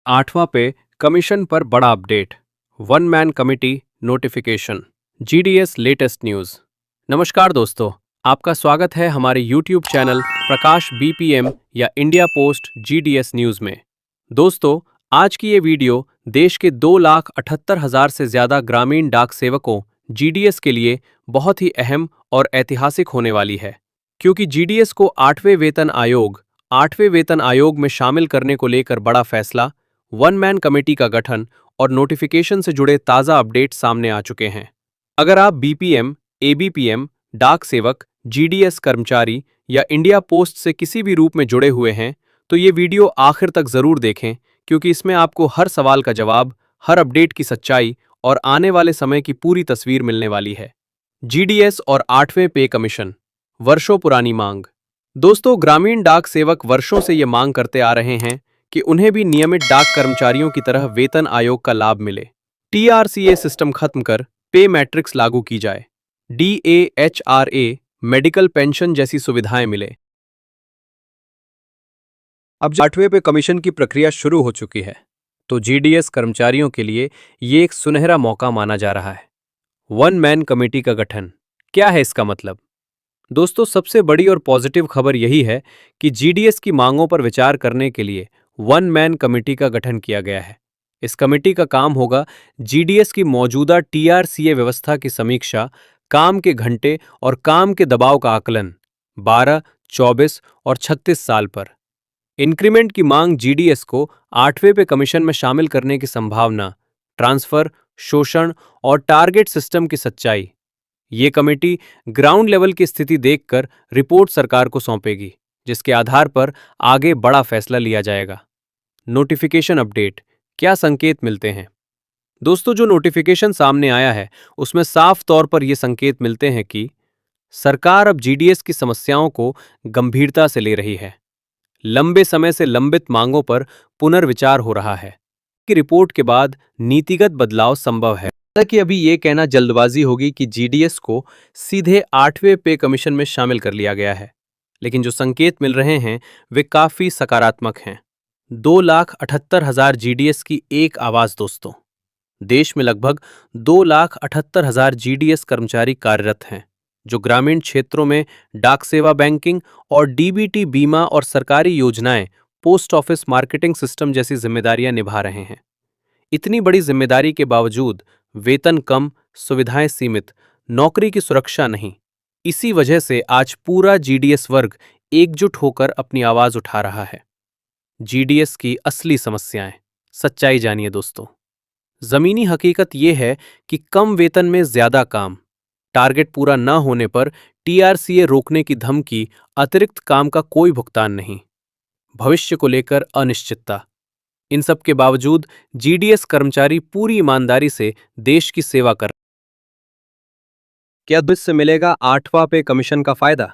8वां पे कमीशन पर बड़ा update. One man committee notification. GDS latest news. नमस्कार दोस्तों, आपका स्वागत है हमारे यूट्यूब चैनल प्रकाश बीपीएम या इंडिया पोस्ट जीडीएस न्यूज़ में। दोस्तों, आज की ये वीडियो देश के 2,78,000 से ज़्यादा ग्रामीण डाक सेवकों जीडीएस के लिए बहुत ही अहम और ऐतिहासिक होने वाली है, क्योंकि जीडीएस को 8वें वेतन आयोग में शामिल करने को लेकर बड़ा फैसला, वन मैन कमेटी का गठन और नोटिफिकेशन से जुड़े ताज़ा अपडेट सामने आ चुके हैं। अगर आप बीपीएम, एबीपीएम, डाक सेवक, जीडीएस कर्मचारी या इंडिया पोस्ट से किसी भी रूप में जुड़े हुए हैं, तो ये वीडियो आखिर तक ज़रूर देखें, क्योंकि इसमें आपको हर सवाल का जवाब, हर अपडेट की सच्चाई और आने वाले समय की पूरी तस्वीर मिलने वाली है। जीडीएस और 8वें पे कमीशन, वर्षों पुरानी मांग। दोस्तों, ग्रामीण डाक सेवक वर्षों से ये मांग करते आ रहे हैं कि उन्हें भी नियमित डाक कर्मचारियों की तरह वेतन आयोग का लाभ मिले। टीआरसीए सिस्टम खत्म कर पे मैट्रिक्स लागू की जाए। डीएएचआरए, मेडिकल पेंशन जैसी सुविधाएं मिले। अब 8वें पे कमीशन की प्रक्रिया शुरू हो चुकी है, तो जीडीएस कर्मचारियों के लिए ये एक सुनहरा मौका माना जा रहा है। वन मैन कमेटी का गठन, क्या है इसका मतलब? दोस्तों, सबसे बड़ी और पॉजिटिव खबर यही है कि जीडीएस की मांगों पर विचार करने के लिए वन मैन कमेटी का गठन किया गया है। इस कमेटी का काम होगा जीडीएस की मौजूदा टीआरसीए व्यवस्था की समीक्षा, काम के घंटे और काम के दबाव का आकलन 12, 24 और 36 साल पर। इंक्रीमेंट की मांग जीडीएस को 8वें पे कमीशन में शामिल करने की संभावना, ट्रांसफर, शोषण और टारगेट सिस्टम की सच्चाई। ये कमेटी ग्राउंड लेवल की स्थिति देखकर रिपोर्ट सरकार को सौंपेगी, जिसके आधार पर आगे बड़ा फैसला लिया जाएगा। नोटिफिकेशन अपडेट, क्या संकेत मिलते हैं? दोस्तों, जो नोटिफिकेशन सामने आया है उसमें साफ तौर पर ये संकेत मिलते हैं कि सरकार अब जीडीएस की समस्याओं को गंभीरता से ले रही है। लंबे समय से लंबित मांगों पर पुनर्विचार हो रहा है कि रिपोर्ट के बाद नीतिगत बदलाव संभव है। हालांकि अभी ये कहना जल्दबाजी होगी कि जीडीएस को सीधे 8वें पे कमीशन में शामिल कर लिया गया है, लेकिन जो संकेत मिल रहे हैं वे काफी सकारात्मक हैं। 2,78,000 जीडीएस की एक आवाज। दोस्तों, देश में लगभग 2,78,000 जीडीएस कर्मचारी कार्यरत हैं, जो ग्रामीण क्षेत्रों में डाक सेवा, बैंकिंग और डीबीटी बीमा और सरकारी योजनाएं, पोस्ट ऑफिस मार्केटिंग सिस्टम जैसी जिम्मेदारियां निभा रहे हैं। इतनी बड़ी जिम्मेदारी के बावजूद वेतन कम, सुविधाएं सीमित, नौकरी की सुरक्षा नहीं। इसी वजह से आज पूरा जीडीएस वर्ग एकजुट होकर अपनी आवाज उठा रहा है। जीडीएस की असली समस्याएं, सच्चाई जानिए दोस्तों। जमीनी हकीकत यह है कि कम वेतन में ज्यादा काम, टारगेट पूरा न होने पर टीआरसीए रोकने की धमकी, अतिरिक्त काम का कोई भुगतान नहीं, भविष्य को लेकर अनिश्चितता। इन सब के बावजूद जीडीएस कर्मचारी पूरी ईमानदारी से देश की सेवा कर। क्या इससे मिलेगा 8वां पे कमीशन का फायदा?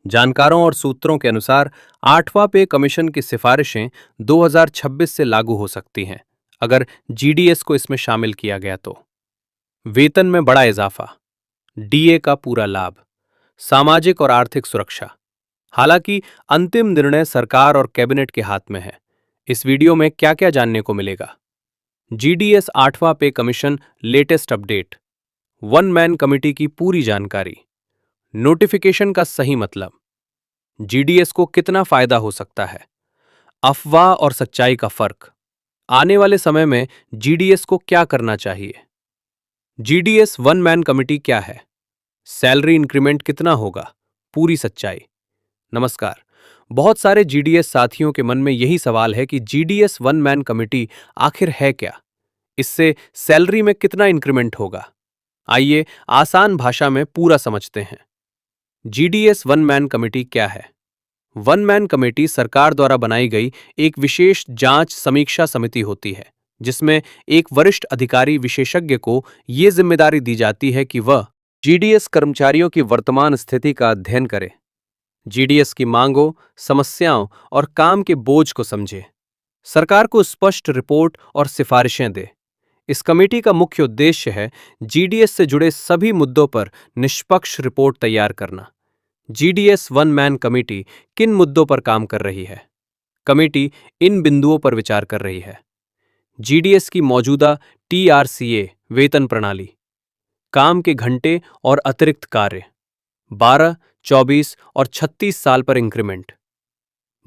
जानकारों और सूत्रों के अनुसार 8वां पे कमीशन की सिफारिशें 2026 से लागू हो सकती हैं, अगर जीडीएस को इसमें शामिल किया गया तो। वेतन में बड़ा इजाफा, डीए का पूरा लाभ, सामाजिक और आर्थिक सुरक्षा। हालांकि अंतिम निर्णय सरकार और कैबिनेट के हाथ में है। इस वीडियो में क्या क्या जानने को मिलेगा? जीडीएस 8वां पे commission latest update, one man committee की पूरी जानकारी, नोटिफिकेशन का सही मतलब, जीडीएस को कितना फायदा हो सकता है, अफवाह और सच्चाई का फर्क, आने वाले समय में जीडीएस को क्या करना चाहिए। जीडीएस वन मैन कमेटी क्या है, सैलरी इंक्रीमेंट कितना होगा, पूरी सच्चाई। नमस्कार। बहुत सारे जीडीएस साथियों के मन में यही सवाल है कि जीडीएस वन मैन कमेटी आखिर है क्या, इससे सैलरी में कितना इंक्रीमेंट होगा। आइए आसान भाषा में पूरा समझते हैं। जीडीएस वन मैन कमेटी क्या है? वन मैन कमेटी सरकार द्वारा बनाई गई एक विशेष जांच समीक्षा समिति होती है, जिसमें एक वरिष्ठ अधिकारी विशेषज्ञ को यह जिम्मेदारी दी जाती है कि वह जीडीएस कर्मचारियों की वर्तमान स्थिति का अध्ययन करे, जीडीएस की मांगों, समस्याओं और काम के बोझ को समझे, सरकार को स्पष्ट रिपोर्ट और सिफारिशें दे। इस कमेटी का मुख्य उद्देश्य है जीडीएस से जुड़े सभी मुद्दों पर निष्पक्ष रिपोर्ट तैयार करना। जीडीएस वन मैन कमेटी किन मुद्दों पर काम कर रही है? कमेटी इन बिंदुओं पर विचार कर रही है। जीडीएस की मौजूदा टीआरसीए वेतन प्रणाली, काम के घंटे और अतिरिक्त कार्य, 12, 24 और 36 साल पर इंक्रीमेंट।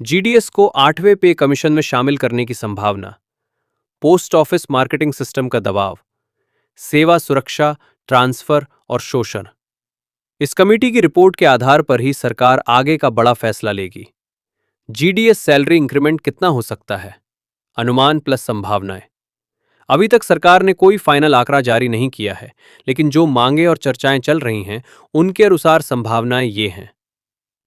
जीडीएस को 8वें पे कमीशन में शामिल करने की संभावना, पोस्ट ऑफिस मार्केटिंग सिस्टम का दबाव, सेवा सुरक्षा, ट्रांसफर और शोषण। इस कमेटी की रिपोर्ट के आधार पर ही सरकार आगे का बड़ा फैसला लेगी। जीडीएस सैलरी इंक्रीमेंट कितना हो सकता है? अनुमान प्लस संभावनाएं। अभी तक सरकार ने कोई फाइनल आंकड़ा जारी नहीं किया है, लेकिन जो मांगे और चर्चाएं चल रही हैं, उनके अनुसार संभावनाएं ये हैं।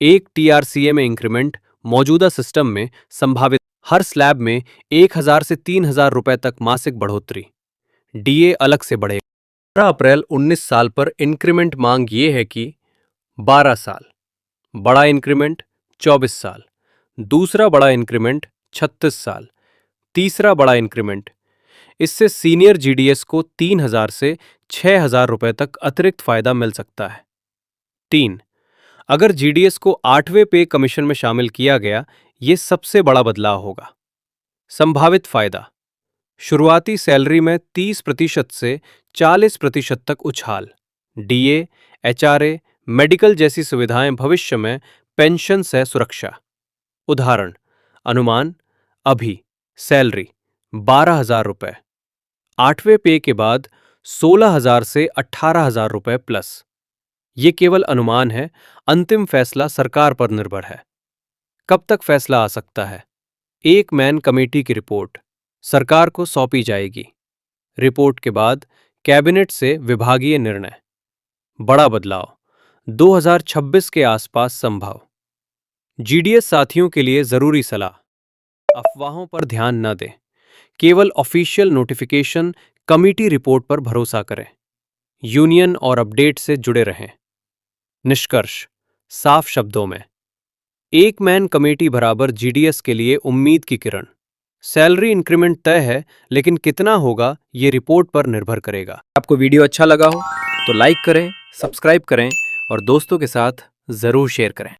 एक टीआरसीए में इंक्रीमेंट, मौजूदा सिस्टम में संभावित हर स्लैब में 1000 से 3000 रुपए तक मासिक बढ़ोतरी, डीए अलग से बढ़ेगा। 12 अप्रैल 19 साल पर इंक्रीमेंट मांग ये है कि 12 साल, बड़ा इंक्रीमेंट 24 साल, दूसरा बड़ा इंक्रीमेंट 36 साल, तीसरा बड़ा इंक्रीमेंट। इससे सीनियर जीडीएस को 3000 से 6000 रुपए तक अतिरिक्त फायदा मिल सकता है। 3. अगर जीडीएस को 8वें पे कमीशन में शामिल किया गया, यह सबसे बड़ा बदलाव होगा। संभावित फायदा, शुरुआती सैलरी में 30% से 40% तक उछाल, डीए, एचआरए, मेडिकल जैसी सुविधाएं, भविष्य में पेंशन से सुरक्षा। उदाहरण, अनुमान, अभी सैलरी 12,000 रुपए, 8वें पे के बाद 16,000 से 18,000 रुपए प्लस। ये केवल अनुमान है, अंतिम फैसला सरकार पर निर्भर है। कब तक फैसला आ सकता है? एक मैन कमेटी की रिपोर्ट सरकार को सौंपी जाएगी। रिपोर्ट के बाद कैबिनेट से विभागीय निर्णय। बड़ा बदलाव 2026 के आसपास संभव। जीडीएस साथियों के लिए जरूरी सलाह, अफवाहों पर ध्यान न दें, केवल ऑफिशियल नोटिफिकेशन, कमेटी रिपोर्ट पर भरोसा करें। यूनियन और अपडेट से जुड़े रहें। निष्कर्ष, साफ शब्दों में, एक मैन कमेटी बराबर जीडीएस के लिए उम्मीद की किरण। सैलरी इंक्रीमेंट तय है, लेकिन कितना होगा ये रिपोर्ट पर निर्भर करेगा। आपको वीडियो अच्छा लगा हो तो लाइक करें, सब्सक्राइब करें और दोस्तों के साथ जरूर शेयर करें।